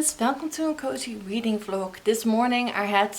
friends, welcome to a cozy reading vlog. This morning I had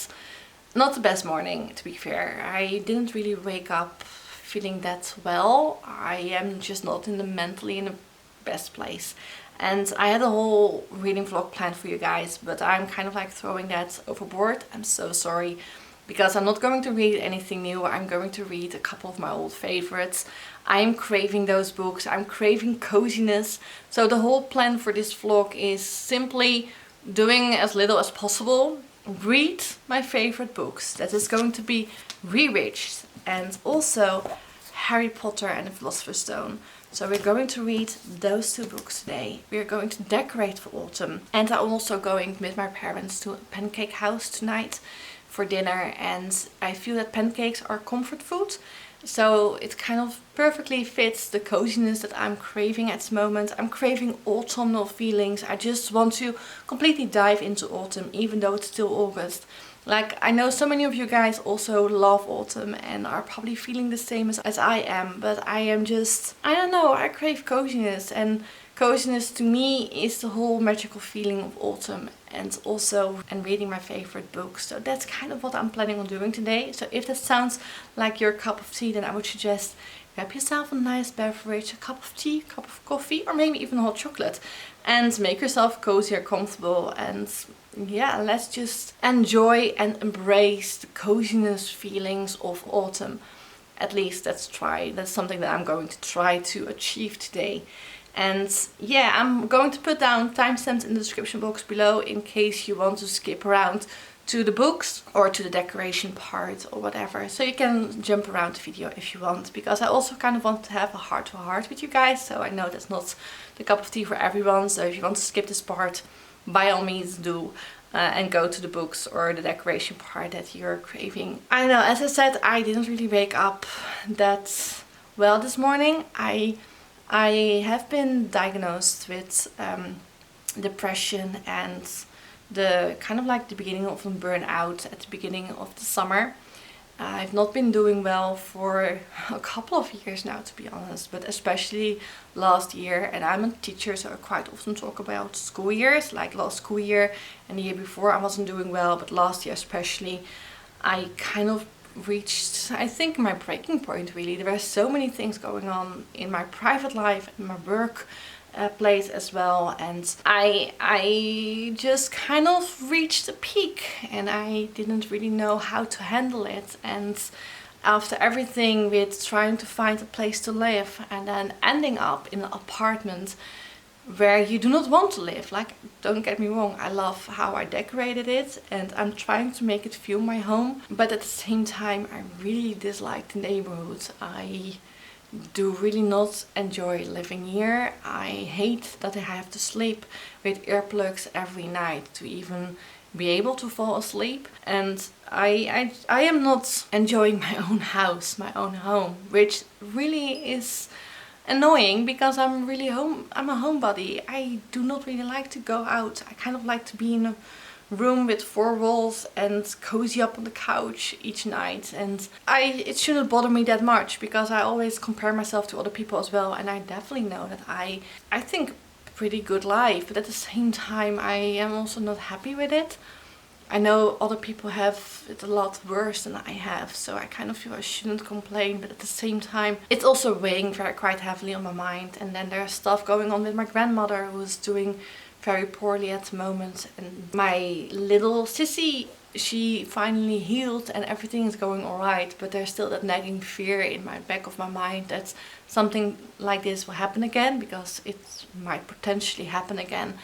not the best morning, to be fair. I didn't really wake up feeling that well. I am just not mentally in the best place. And I had a whole reading vlog planned for you guys, but I'm kind of like throwing that overboard. I'm so sorry, because I'm not going to read anything new. I'm going to read a couple of my old favorites. I'm craving those books. I'm craving coziness. So the whole plan for this vlog is simply doing as little as possible. Read my favorite books. That is going to be Rewitched and also Harry Potter and the Philosopher's Stone. So we're going to read those two books today. We're going to decorate for autumn. And I'm also going with my parents to a pancake house tonight for dinner. And I feel that pancakes are comfort food. So it kind of perfectly fits the coziness that I'm craving at the moment. I'm craving autumnal feelings. I just want to completely dive into autumn, even though it's still August. Like, I know so many of you guys also love autumn and are probably feeling the same as I am. But I am just, I don't know, I crave coziness. And coziness to me is the whole magical feeling of autumn. And also reading my favorite books. So that's kind of what I'm planning on doing today. So if that sounds like your cup of tea, then I would suggest grab yourself a nice beverage, a cup of tea, a cup of coffee, or maybe even hot chocolate. And make yourself cozy or comfortable. And yeah, let's just enjoy and embrace the coziness feelings of autumn. At least that's something that I'm going to try to achieve today. And yeah, I'm going to put down timestamps in the description box below in case you want to skip around to the books or to the decoration part or whatever. So you can jump around the video if you want, because I also kind of want to have a heart-to-heart with you guys. So I know that's not the cup of tea for everyone. So if you want to skip this part, by all means do. And go to the books or the decoration part that you're craving. I don't know, as I said, I didn't really wake up that well this morning. I have been diagnosed with depression and the kind of like the beginning of a burnout at the beginning of the summer. I've not been doing well for a couple of years now, to be honest, but especially last year. And I'm a teacher, so I quite often talk about school years, like last school year and the year before I wasn't doing well, but last year especially I kind of reached, I think, my breaking point really. There were so many things going on in my private life, in my work place as well, and I just kind of reached a peak and I didn't really know how to handle it. And after everything with trying to find a place to live and then ending up in an apartment where you do not want to live. Like, don't get me wrong, I love how I decorated it and I'm trying to make it feel my home, but at the same time I really dislike the neighborhood. I do really not enjoy living here. I hate that I have to sleep with earplugs every night to even be able to fall asleep. And I am not enjoying my own house, my own home, which really is annoying because I'm a homebody. I do not really like to go out. I kind of like to be in a room with four walls and cozy up on the couch each night. And it shouldn't bother me that much because I always compare myself to other people as well, and I definitely know that I think pretty good life, but at the same time I am also not happy with it. I know other people have it a lot worse than I have, so I kind of feel I shouldn't complain, but at the same time it's also weighing quite heavily on my mind. And then there's stuff going on with my grandmother who's doing very poorly at the moment, and my little sissy, she finally healed and everything is going alright, but there's still that nagging fear in my back of my mind that something like this will happen again, because it might potentially happen again.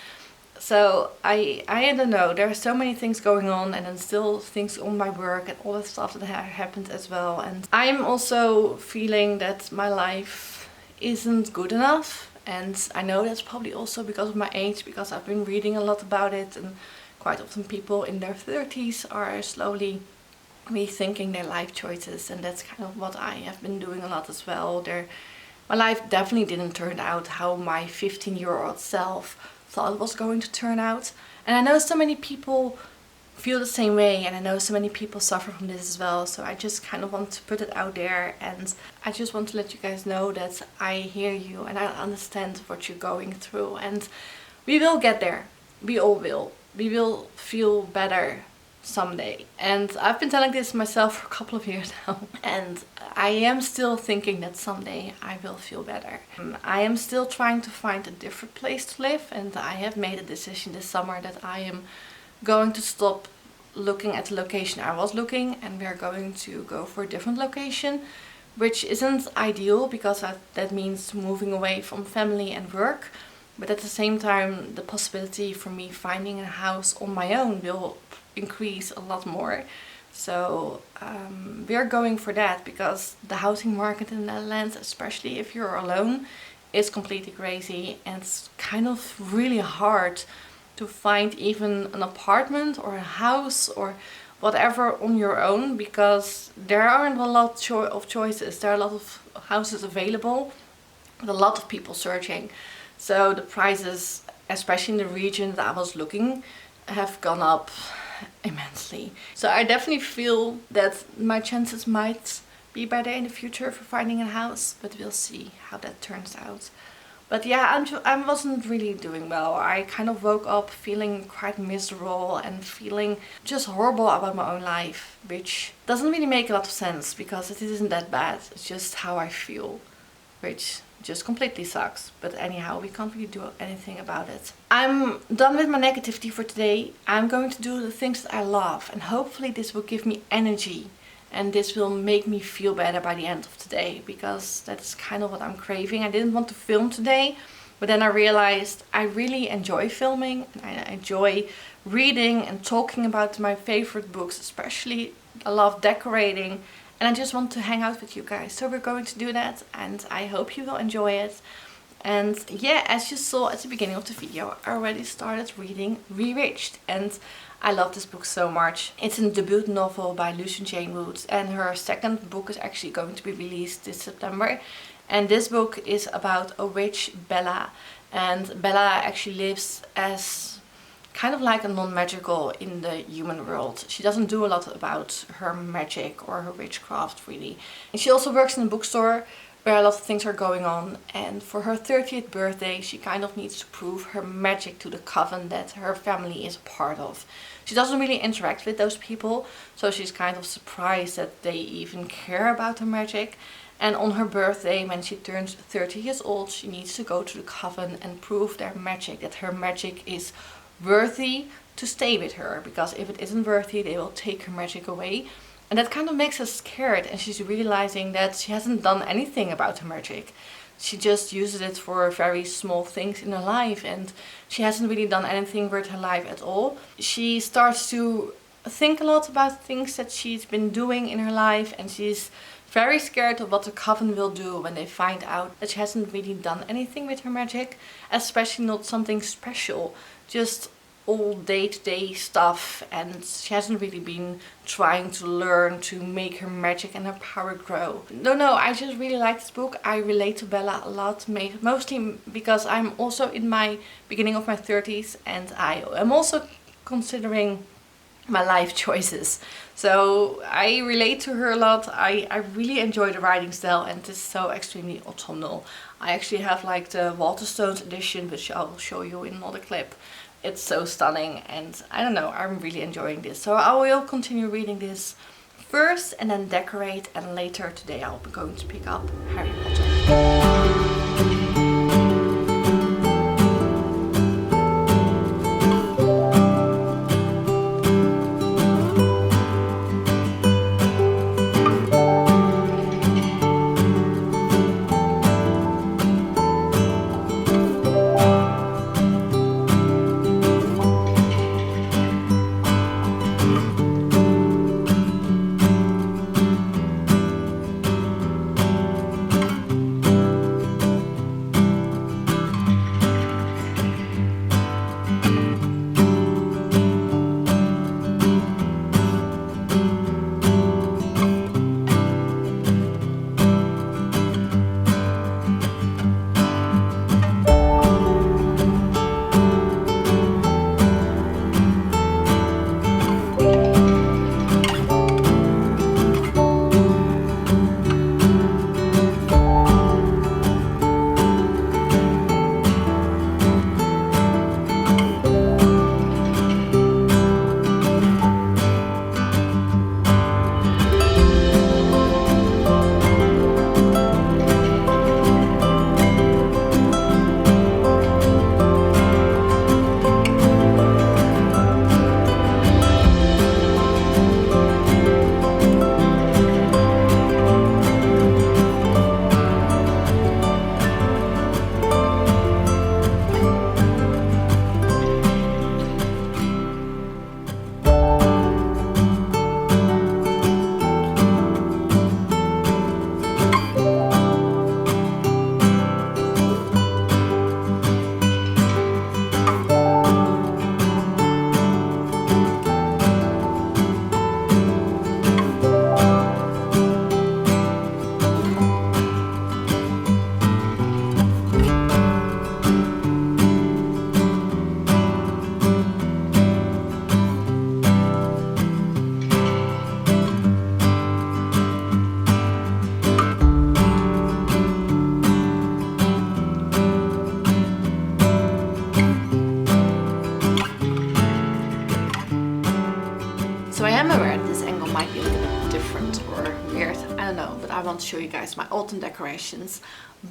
So I don't know, there are so many things going on, and then still things on my work and all that stuff that happened as well. And I'm also feeling that my life isn't good enough. And I know that's probably also because of my age, because I've been reading a lot about it, and quite often people in their 30s are slowly rethinking their life choices, and that's kind of what I have been doing a lot as well. My life definitely didn't turn out how my 15-year-old self thought it was going to turn out. And I know so many people feel the same way, and I know so many people suffer from this as well. So I just kind of want to put it out there, and I just want to let you guys know that I hear you and I understand what you're going through, and we will get there. we all will. We will feel better someday. And I've been telling this myself for a couple of years now. And I am still thinking that someday I will feel better. I am still trying to find a different place to live. And I have made a decision this summer that I am going to stop looking at the location I was looking. And we are going to go for a different location. Which isn't ideal because that means moving away from family and work. But at the same time, the possibility for me finding a house on my own will increase a lot more. So we're going for that because the housing market in the Netherlands, especially if you're alone, is completely crazy. And it's kind of really hard to find even an apartment or a house or whatever on your own, because there aren't a lot of choices. There are a lot of houses available, with a lot of people searching. So the prices, especially in the region that I was looking, have gone up immensely. So I definitely feel that my chances might be better in the future for finding a house, but we'll see how that turns out. But yeah, I wasn't really doing well. I kind of woke up feeling quite miserable and feeling just horrible about my own life, which doesn't really make a lot of sense because it isn't that bad. It's just how I feel, which just completely sucks. But anyhow, we can't really do anything about it. I'm done with my negativity for today. I'm going to do the things that I love, and hopefully this will give me energy. And this will make me feel better by the end of today, because that's kind of what I'm craving. I didn't want to film today, but then I realized I really enjoy filming. And I enjoy reading and talking about my favorite books, especially I love decorating. And I just want to hang out with you guys. So we're going to do that, and I hope you will enjoy it. And yeah, as you saw at the beginning of the video, I already started reading Rewitched. And I love this book so much. It's a debut novel by Lucian Jane Wood, and her second book is actually going to be released this September. And this book is about a witch, Belle. And Belle actually lives as kind of like a non-magical in the human world. She doesn't do a lot about her magic or her witchcraft really. And she also works in a bookstore where a lot of things are going on, and for her 30th birthday she kind of needs to prove her magic to the coven that her family is a part of. She doesn't really interact with those people, so she's kind of surprised that they even care about her magic. And on her birthday, when she turns 30 years old, she needs to go to the coven and prove their magic, that her magic is worthy to stay with her, because if it isn't worthy they will take her magic away. And that kind of makes her scared, and she's realizing that she hasn't done anything about her magic. She just uses it for very small things in her life, and she hasn't really done anything with her life at all. She starts to think a lot about things that she's been doing in her life, and she's very scared of what the coven will do when they find out that she hasn't really done anything with her magic, especially not something special, just all day-to-day stuff, and she hasn't really been trying to learn to make her magic and her power grow. No, I just really like this book. I relate to Bella a lot, mostly because I'm also in my beginning of my 30s, and I am also considering my life choices. So I relate to her a lot. I really enjoy the writing style, and it is so extremely autumnal. I actually have like the Waterstones edition, which I'll show you in another clip. It's so stunning, and I don't know, I'm really enjoying this. So I will continue reading this first and then decorate, and later today I'll be going to pick up Harry Potter. I want to show you guys my autumn decorations.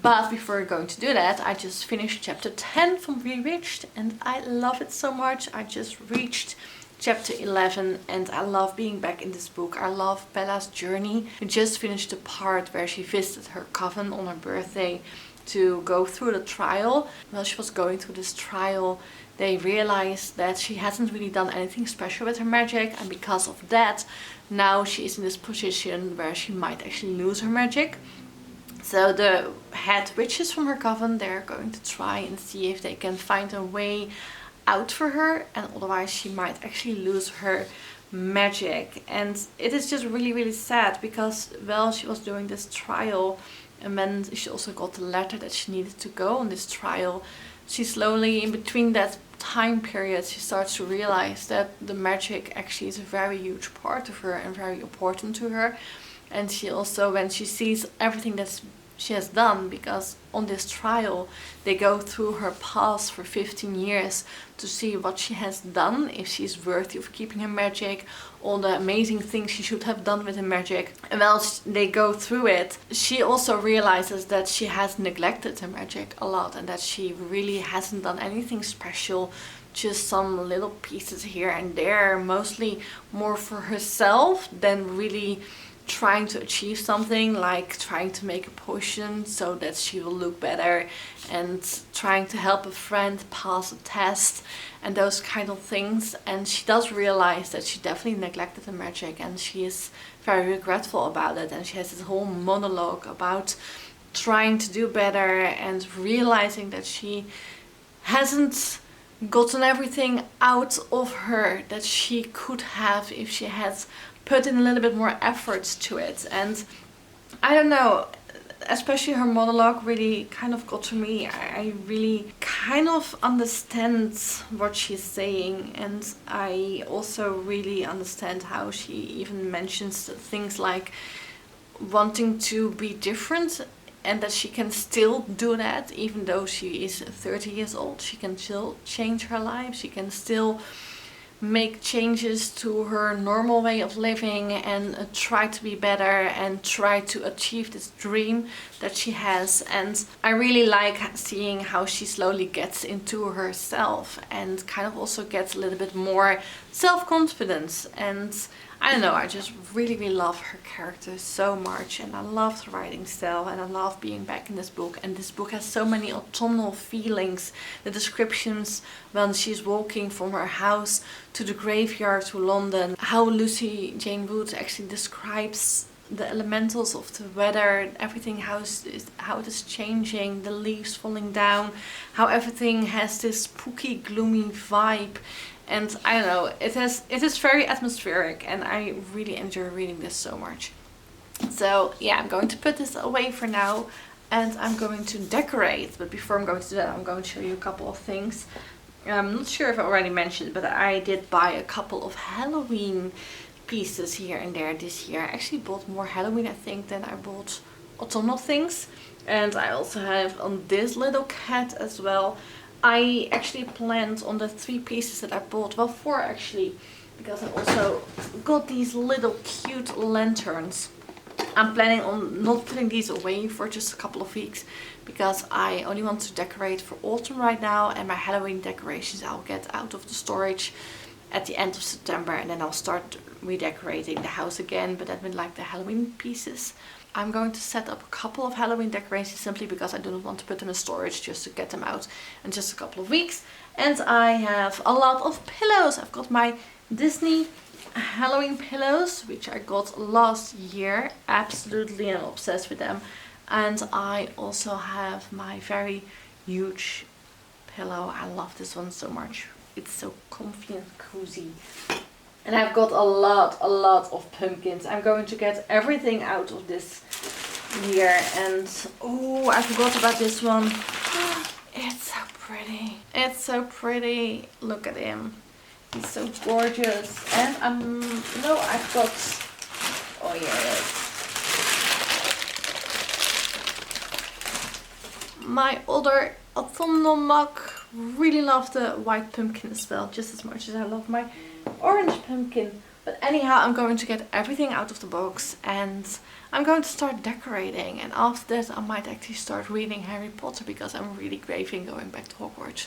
But before going to do that, I just finished chapter 10 from Rewitched and I love it so much. I just reached chapter 11 and I love being back in this book. I love Bella's journey. We just finished the part where she visited her coven on her birthday to go through the trial. While she was going through this trial, they realized that she hasn't really done anything special with her magic, and because of that, now she is in this position where she might actually lose her magic. So the head witches from her coven, they're going to try and see if they can find a way out for her, and otherwise she might actually lose her magic. And it is just really sad because while she was doing this trial, and then she also got the letter that she needed to go on this trial, she slowly, in between that time period, she starts to realize that the magic actually is a very huge part of her and very important to her. And she also, when she sees everything that she has done, because on this trial they go through her past for 15 years to see what she has done, if she's worthy of keeping her magic, all the amazing things she should have done with her magic. And while they go through it, she also realizes that she has neglected her magic a lot and that she really hasn't done anything special, just some little pieces here and there, mostly more for herself than really trying to achieve something, like trying to make a potion so that she will look better and trying to help a friend pass a test and those kind of things. And she does realize that she definitely neglected the magic and she is very regretful about it, and she has this whole monologue about trying to do better and realizing that she hasn't gotten everything out of her that she could have if she had put in a little bit more effort to it. And I don't know, especially her monologue really kind of got to me. I really kind of understand what she's saying, and I also really understand how she even mentions things like wanting to be different, and that she can still do that even though she is 30 years old. She can still change her life, she can still make changes to her normal way of living and try to be better and try to achieve this dream that she has. And I really like seeing how she slowly gets into herself and kind of also gets a little bit more self-confidence. And I don't know, I just really love her character so much, and I love the writing style, and I love being back in this book. And this book has so many autumnal feelings. The descriptions when she's walking from her house to the graveyard to London, how Lucy Jane Wood actually describes the elementals of the weather, everything, how it is changing, the leaves falling down, how everything has this spooky, gloomy vibe. And I don't know, it is very atmospheric, and I really enjoy reading this so much. So yeah, I'm going to put this away for now and I'm going to decorate. But before I'm going to do that, I'm going to show you a couple of things. I'm not sure if I already mentioned, but I did buy a couple of Halloween pieces here and there this year. I actually bought more Halloween, I think, than I bought autumnal things. And I also have on this little cat as well. I actually planned on the 3 pieces that I bought, well 4 actually, because I also got these little cute lanterns. I'm planning on not putting these away for just a couple of weeks because I only want to decorate for autumn right now, and my Halloween decorations I'll get out of the storage at the end of September, and then I'll start redecorating the house again, but that with like the Halloween pieces. I'm going to set up a couple of Halloween decorations simply because I do not want to put them in storage, just to get them out in just a couple of weeks. And I have a lot of pillows. I've got my Disney Halloween pillows, which I got last year. Absolutely, I'm obsessed with them. And I also have my very huge pillow. I love this one so much. It's so comfy and cozy. And I've got a lot of pumpkins. I'm going to get everything out of this here. And oh, I forgot about this one. It's so pretty. It's so pretty. Look at him. He's so gorgeous. And I've got, oh yeah, it is. My other autumnal mug. Really love the white pumpkin as well, just as much as I love my orange pumpkin. But anyhow, I'm going to get everything out of the box and I'm going to start decorating. And after that I might actually start reading Harry Potter because I'm really craving going back to Hogwarts.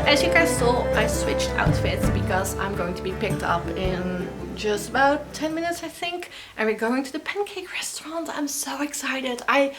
As you guys saw, I switched outfits because I'm going to be picked up in just about 10 minutes, I think. And we're going to the pancake restaurant. I'm so excited. I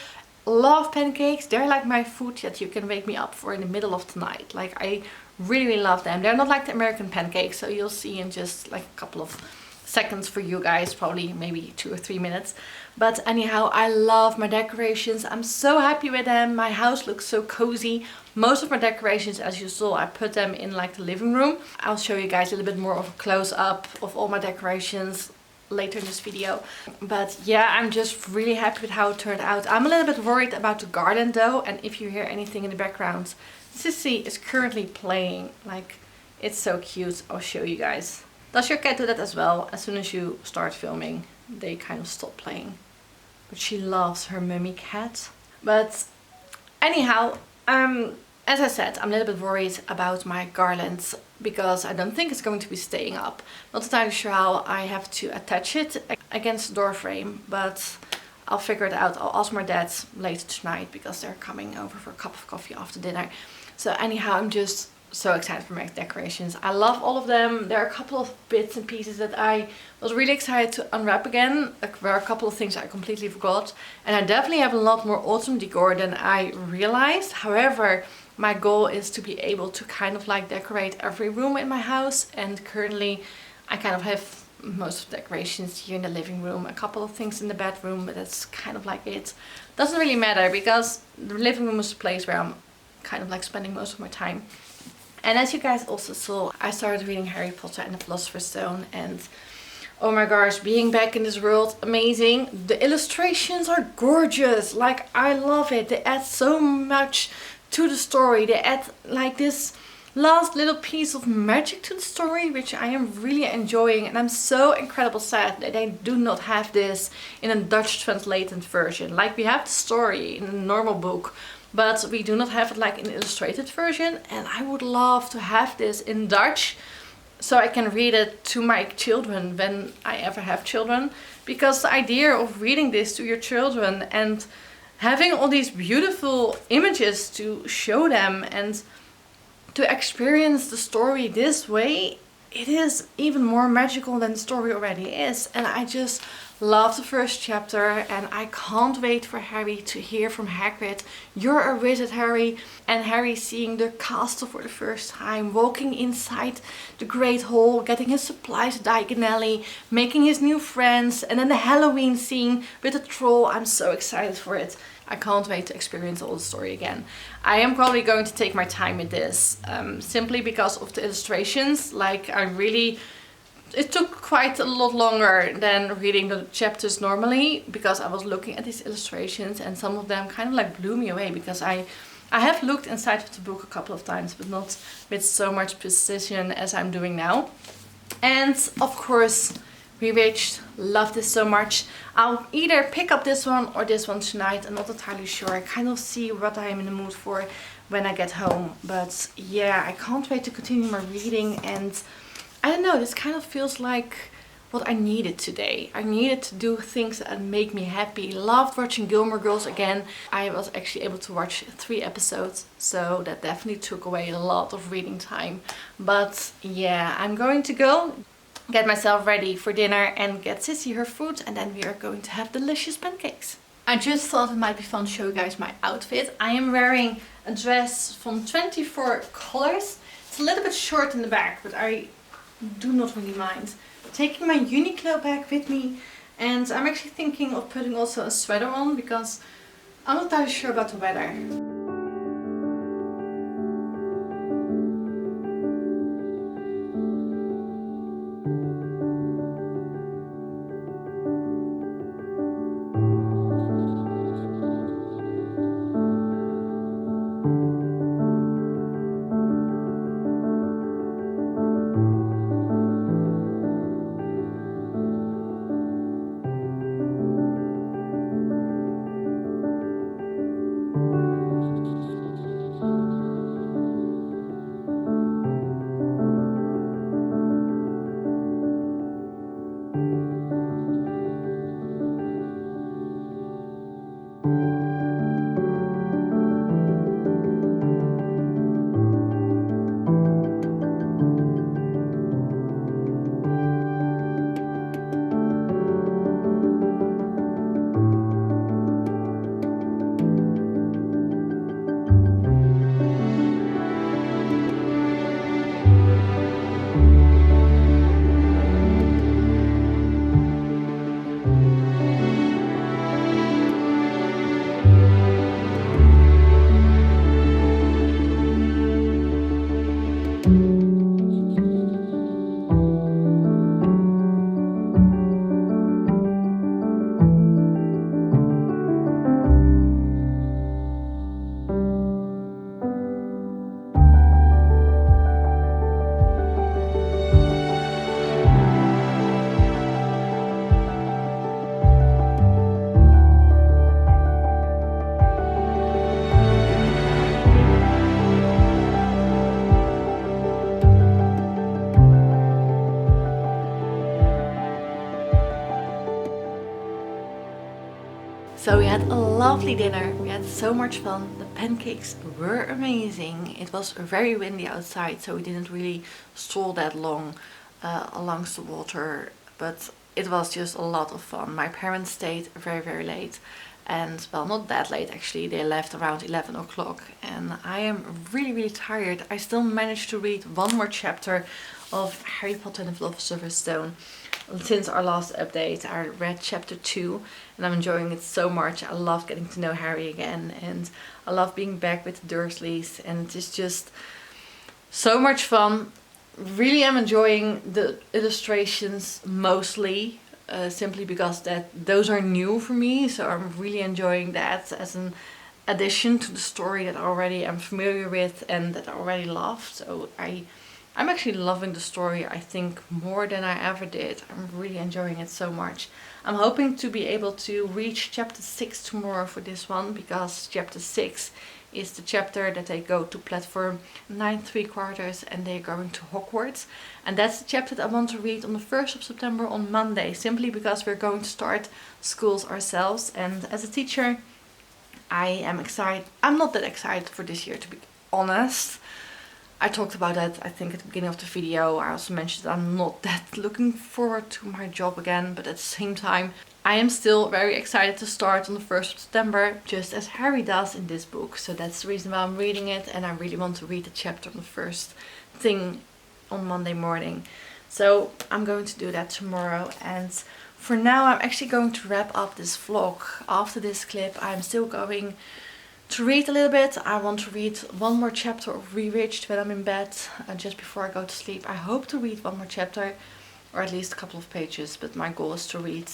love pancakes. They're like my food that you can wake me up for in the middle of the night. Like, I really love them. They're not like the American pancakes, so you'll see in just like a couple of seconds for you guys, probably maybe 2 or 3 minutes. But anyhow, I love my decorations. I'm so happy with them. My house looks so cozy. Most of my decorations, as you saw, I put them in like the living room. I'll show you guys a little bit more of a close-up of all my decorations later in this video. But yeah, I'm just really happy with how it turned out. I'm a little bit worried about the garden though, and if you hear anything in the background, Sissy is currently playing. Like, it's so cute. I'll show you guys. Does your cat do that as well? As soon as you start filming, they kind of stop playing. But she loves her mummy cat. But anyhow, as I said, I'm a little bit worried about my garlands because I don't think it's going to be staying up. Not entirely sure how I have to attach it against the door frame, but I'll figure it out. I'll ask my dad later tonight because they're coming over for a cup of coffee after dinner. So anyhow, I'm just so excited for my decorations. I love all of them. There are a couple of bits and pieces that I was really excited to unwrap again. There are a couple of things I completely forgot. And I definitely have a lot more autumn decor than I realized. However, my goal is to be able to kind of like decorate every room in my house. And currently I kind of have most of the decorations here in the living room. A couple of things in the bedroom, but that's kind of like it. Doesn't really matter because the living room is the place where I'm kind of like spending most of my time. And as you guys also saw, I started reading Harry Potter and the Philosopher's Stone, and oh my gosh, being back in this world, amazing. The illustrations are gorgeous. Like, I love it. They add so much to the story. They add like this last little piece of magic to the story, which I am really enjoying. And I'm so incredibly sad that they do not have this in a Dutch translated version. Like, we have the story in a normal book, but we do not have it like in the illustrated version. And I would love to have this in Dutch, so I can read it to my children when I ever have children. Because the idea of reading this to your children and having all these beautiful images to show them and to experience the story this way, it is even more magical than the story already is. And I just love the first chapter, and I can't wait for Harry to hear from Hagrid, "You're a wizard, Harry." And Harry seeing the castle for the first time, walking inside the Great Hall, getting his supplies diagonally, making his new friends, and then the Halloween scene with the troll. I'm so excited for it. I can't wait to experience all the story again. I am probably going to take my time with this, simply because of the illustrations. Like, it took quite a lot longer than reading the chapters normally, because I was looking at these illustrations and some of them kind of like blew me away, because I have looked inside of the book a couple of times, but not with so much precision as I'm doing now. And of course, Rewitched, love this so much. I'll either pick up this one or this one tonight. I'm not entirely sure. I kind of see what I am in the mood for when I get home. But yeah, I can't wait to continue my reading. And I don't know, this kind of feels like what I needed today. I needed to do things that make me happy. Loved watching Gilmore Girls again. I was actually able to watch 3 episodes, so that definitely took away a lot of reading time. But yeah, I'm going to go get myself ready for dinner and get Sissy her food, and then we are going to have delicious pancakes. I just thought it might be fun to show you guys my outfit. I am wearing a dress from 24 colors. It's a little bit short in the back, but I do not really mind. Taking my Uniqlo bag with me, and I'm actually thinking of putting also a sweater on, because I'm not entirely sure about the weather. So we had a lovely dinner, we had so much fun, the pancakes were amazing. It was very windy outside, so we didn't really stroll that long along the water, but it was just a lot of fun. My parents stayed very late, and well, not that late actually, they left around 11 o'clock, and I am really tired. I still managed to read one more chapter of Harry Potter and the Philosopher's Stone. Since our last update, I read chapter 2 and I'm enjoying it so much. I love getting to know Harry again, and I love being back with the Dursleys, and it's just So much fun. Really am enjoying the illustrations mostly, simply because those are new for me, so I'm really enjoying that as an addition to the story that I already am familiar with and that I already love. So I'm actually loving the story, I think, more than I ever did. I'm really enjoying it so much. I'm hoping to be able to reach chapter 6 tomorrow for this one, because chapter 6 is the chapter that they go to platform 9 3/4 and they're going to Hogwarts. And that's the chapter that I want to read on the 1st of September on Monday, simply because we're going to start schools ourselves. And as a teacher, I am excited. I'm not that excited for this year, to be honest. I talked about that, I think, at the beginning of the video. I also mentioned that I'm not that looking forward to my job again, but at the same time, I am still very excited to start on the 1st of September, just as Harry does in this book. So that's the reason why I'm reading it, and I really want to read the chapter on the first thing on Monday morning. So I'm going to do that tomorrow, and for now I'm actually going to wrap up this vlog. After this clip, I'm still going to read a little bit. I want to read one more chapter of Rewitched when I'm in bed, just before I go to sleep. I hope to read one more chapter, or at least a couple of pages, but my goal is to read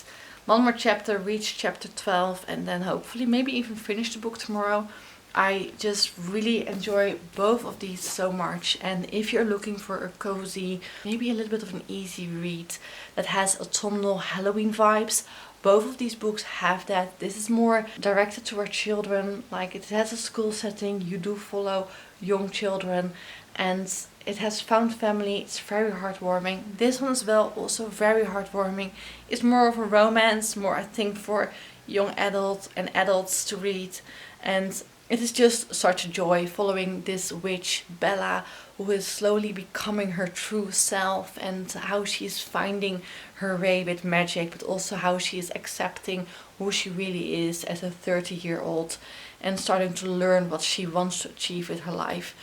one more chapter, reach chapter 12, and then hopefully maybe even finish the book tomorrow. I just really enjoy both of these so much, and if you're looking for a cozy, maybe a little bit of an easy read that has autumnal Halloween vibes, both of these books have that. This is more directed toward children, like it has a school setting, you do follow young children, and it has found family. It's very heartwarming. This one as well, also very heartwarming. It's more of a romance, more I think for young adults and adults to read, and it is just such a joy following this witch, Bella, who is slowly becoming her true self, and how she's finding her way with magic, but also how she is accepting who she really is as a 30-year-old and starting to learn what she wants to achieve with her life.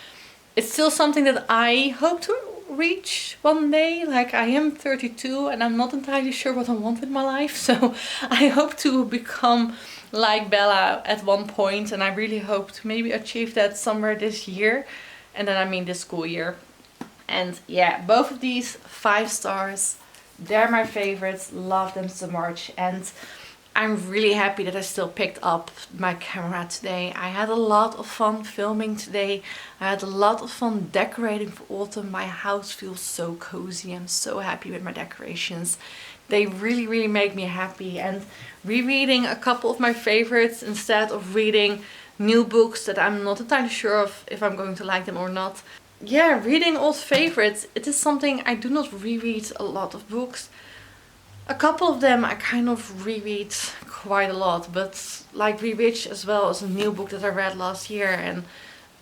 It's still something that I hope to reach one day. Like, I am 32 and I'm not entirely sure what I want with my life, so I hope to become like Bella at one point, and I really hope to maybe achieve that somewhere this year, and then I mean this school year. And yeah, both of these 5 stars, they're my favorites, love them so much, and I'm really happy that I still picked up my camera today. I had a lot of fun filming today. I had a lot of fun decorating for autumn. My house feels so cozy. I'm so happy with my decorations. They really, really make me happy. And rereading a couple of my favorites instead of reading new books that I'm not entirely sure of if I'm going to like them or not. Yeah, reading old favorites, it is something I do not reread a lot of books. A couple of them I kind of reread quite a lot, but like Rewitched as well as a new book that I read last year, and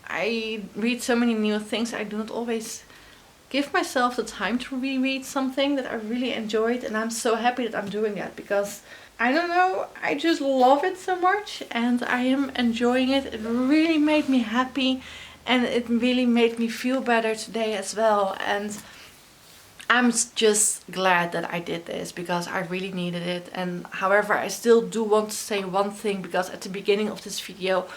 I read so many new things. I do not always give myself the time to reread something that I really enjoyed, and I'm so happy that I'm doing that, because I don't know, I just love it so much and I am enjoying it. It really made me happy and it really made me feel better today as well, and I'm just glad that I did this because I really needed it. And however, I still do want to say one thing, because at the beginning of this video,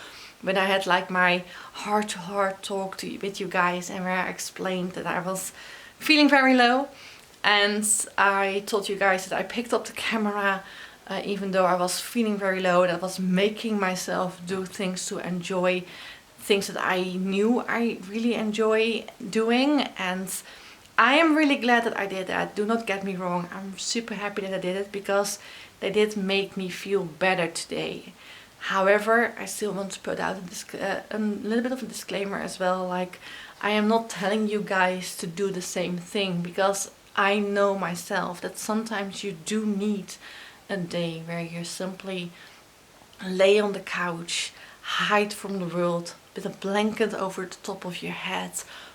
when I had like my heart-to-heart talk with you guys, and where I explained that I was feeling very low, and I told you guys that I picked up the camera even though I was feeling very low, that I was making myself do things to enjoy things that I knew I really enjoy doing, and I am really glad that I did that. Do not get me wrong, I'm super happy that I did it because they did make me feel better today. However, I still want to put out a little bit of a disclaimer as well. Like, I am not telling you guys to do the same thing, because I know myself that sometimes you do need a day where you simply lay on the couch, hide from the world with a blanket over the top of your head,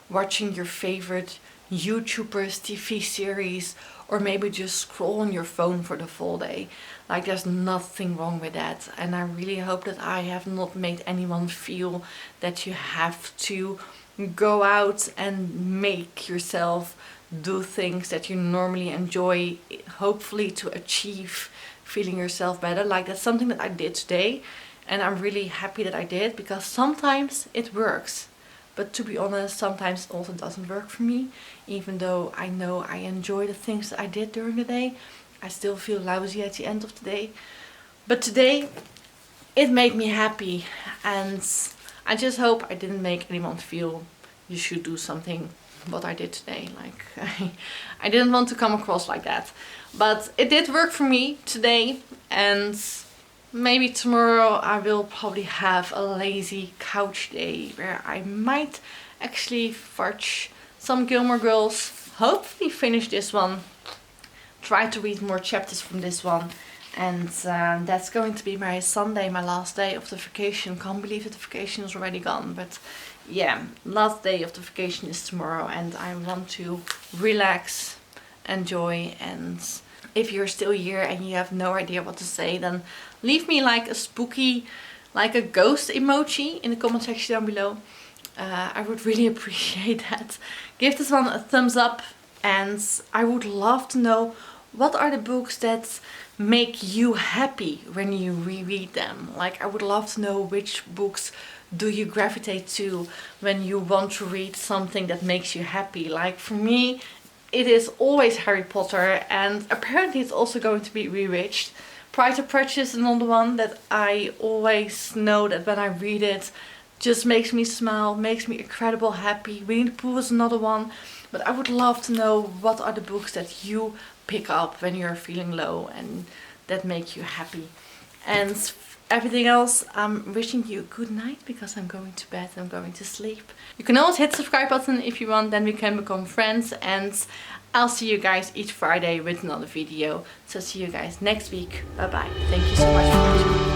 watching your favorite YouTubers, TV series, or maybe just scroll on your phone for the full day. Like, there's nothing wrong with that, and I really hope that I have not made anyone feel that you have to go out and make yourself do things that you normally enjoy, hopefully to achieve feeling yourself better. Like, that's something that I did today, and I'm really happy that I did, because sometimes it works. But to be honest, sometimes it also doesn't work for me. Even though I know I enjoy the things that I did during the day, I still feel lousy at the end of the day. But today, it made me happy, and I just hope I didn't make anyone feel you should do something what I did today. Like, I didn't want to come across like that. But it did work for me today, and maybe tomorrow I will probably have a lazy couch day where I might actually watch some Gilmore Girls, hopefully finish this one, try to read more chapters from this one, and that's going to be my Sunday, my last day of the vacation. Can't believe that the vacation is already gone, but yeah, last day of the vacation is tomorrow, and I want to relax, enjoy. And if you're still here and you have no idea what to say, then leave me like a spooky, like a ghost emoji in the comment section down below. I would really appreciate that. Give this one a thumbs up, and I would love to know what are the books that make you happy when you reread them. Like, I would love to know which books do you gravitate to when you want to read something that makes you happy. Like, for me, it is always Harry Potter, and apparently it's also going to be Rewitched. Pride and Prejudice is another one that I always know that when I read it, just makes me smile, makes me incredible happy. Winnie the Pooh is another one. But I would love to know what are the books that you pick up when you're feeling low and that make you happy. And everything else, I'm wishing you a good night, because I'm going to bed, I'm going to sleep. You can always hit the subscribe button if you want, then we can become friends. And I'll see you guys each Friday with another video. So see you guys next week. Bye bye. Thank you so much for watching.